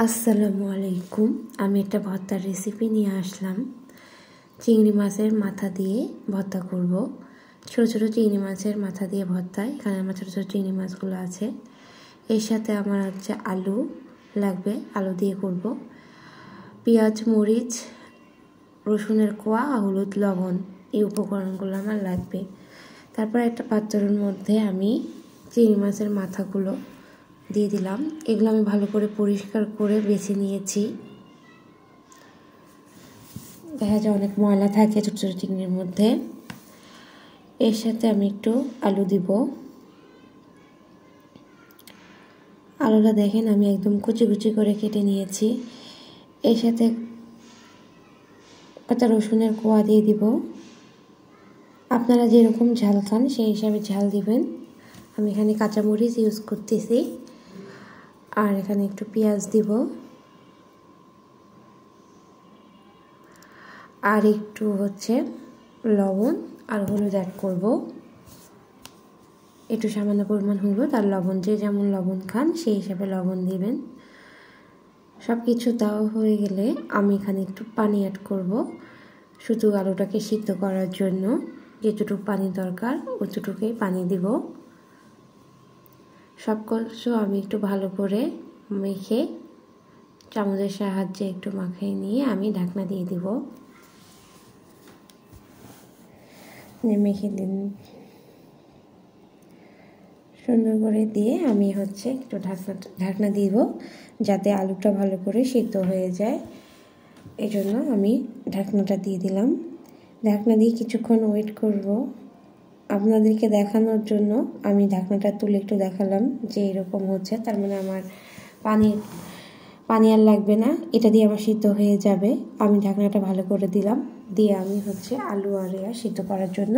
আসসালামু আলাইকুম। আমি একটা ভর্তার রেসিপি নিয়ে আসলাম। চিংড়ি মাছের মাথা দিয়ে ভর্তা করব। ছোট ছোট চিংড়ি মাছের মাথা দিয়ে ভর্তা। এখানে আমার ছোট ছোট চিংড়ি মাছগুলো আছে। এর সাথে আমার আলু লাগবে, আলু দিয়ে করব। পেঁয়াজ, মরিচ, রসুনের কোয়া, হলুদ, লবণ, এই উপকরণগুলো আমার লাগবে। তারপর একটা পাত্রের মধ্যে আমি চিংড়ি মাছের মাথাগুলো দিয়ে দিলাম। এগুলো আমি ভালো করে পরিষ্কার করে বেছে নিয়েছি। দেখা যায় অনেক ময়লা থাকে ছোটো ছোটো চিংড়ির মধ্যে। এর সাথে আমি একটু আলু দিব। আলুটা দেখেন আমি একদম কুচি কুচি করে কেটে নিয়েছি। এর সাথে একটা রসুনের কোয়া দিয়ে দিব। আপনারা যেরকম ঝাল খান সেই হিসাবে ঝাল দিবেন। আমি এখানে কাঁচামরিচ ইউজ করতেছি। আর এখানে একটু পেঁয়াজ দিব, আর একটু লবণ আর হলুদ অ্যাড করব। একটু সামান্য পরিমাণ হলুদ আর লবণ, যে যেমন লবণ খান সেই হিসাবে লবণ দিবেন। সব কিছু দেওয়া হয়ে গেলে আমি এখানে একটু পানি অ্যাড করব, শুধু আলুটাকে সিদ্ধ করার জন্য। যেটুকু পানি দরকার ওইটুকুই পানি দিব। সব কিছু আমি একটু ভালো করে মেখে চামচের সাহায্যে একটু মাখিয়ে নিয়ে আমি ঢাকনা দিয়ে দিব। মেখে দিন সুন্দর করে দিয়ে আমি একটু ঢাকনা দিব, যাতে আলুটা ভালো করে সিদ্ধ হয়ে যায়। এই জন্য আমি ঢাকনাটা দিয়ে দিলাম। ঢাকনা দিয়ে কিছুক্ষণ ওয়েট করব। আপনাদেরকে দেখানোর জন্য আমি ঢাকনাটা তুলে একটু দেখালাম যে এরকম হচ্ছে, তার মানে আমার পানি আর লাগবে না, এটা দিয়ে আমার সিদ্ধ হয়ে যাবে। আমি ঢাকনাটা ভালো করে দিলাম, দিয়ে আমি আলু আর সিদ্ধ করার জন্য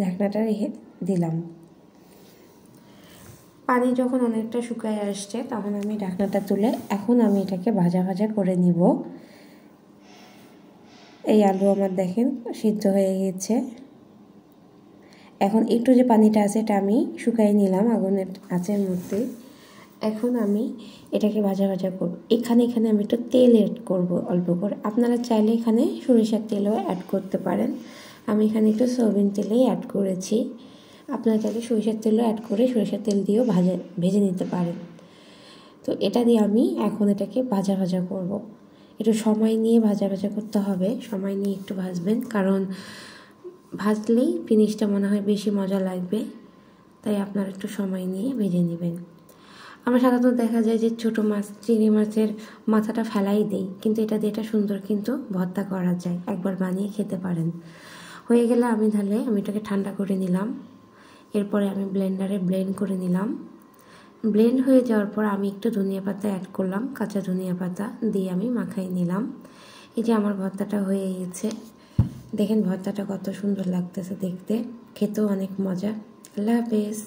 ঢাকনাটা রেখে দিলাম। পানি যখন অনেকটা শুকায় আসছে তখন আমি ঢাকনাটা তুলে এখন আমি এটাকে ভাজা ভাজা করে নিব। এই আলু আমার দেখেন সিদ্ধ হয়ে গেছে। এখন একটু যে পানিটা আছে এটা আমি শুকাই নিলাম আগুনের আঁচের মধ্যে। এখন আমি এটাকে ভাজা ভাজা করব। এখানে আমি একটু তেল অ্যাড করব অল্প করে। আপনারা চাইলে এখানে সরিষার তেলও অ্যাড করতে পারেন। আমি এখানে একটু সয়াবিন তেলেই অ্যাড করেছি। আপনারা চাইলে সরিষার তেলও অ্যাড করে সরিষার তেল দিয়েও ভেজে নিতে পারেন। তো এটা দিয়ে আমি এখন এটাকে ভাজা ভাজা করব। একটু সময় নিয়ে ভাজা ভাজা করতে হবে, সময় নিয়ে একটু ভাজবেন, কারণ ভাজলেই ফিনিশটা মনে হয় বেশি মজা লাগবে। তাই আপনারা একটু সময় নিয়ে ভেজে নেবেন। আমরা সাধারণত দেখা যায় যে ছোটো মাছ, চিংড়ি মাছের মাথাটা ফেলাই দেই, কিন্তু এটা দিয়ে এটা সুন্দর কিন্তু ভর্তা করা যায়। একবার বানিয়ে খেতে পারেন। হয়ে গেলে আমি এটাকে ঠান্ডা করে নিলাম। এরপরে আমি ব্লেন্ডারে ব্লেন্ড করে নিলাম। ব্লেন্ড হয়ে যাওয়ার পর আমি একটু ধনিয়া পাতা অ্যাড করলাম, কাঁচা ধনিয়া পাতা দিয়ে আমি মাখাই নিলাম। এই যে আমার ভর্তাটা হয়ে গেছে। দেখেন ভর্তাটা কত সুন্দর লাগতেছে দেখতে, খেতেও অনেক মজা। আল্লাহ হাফেজ।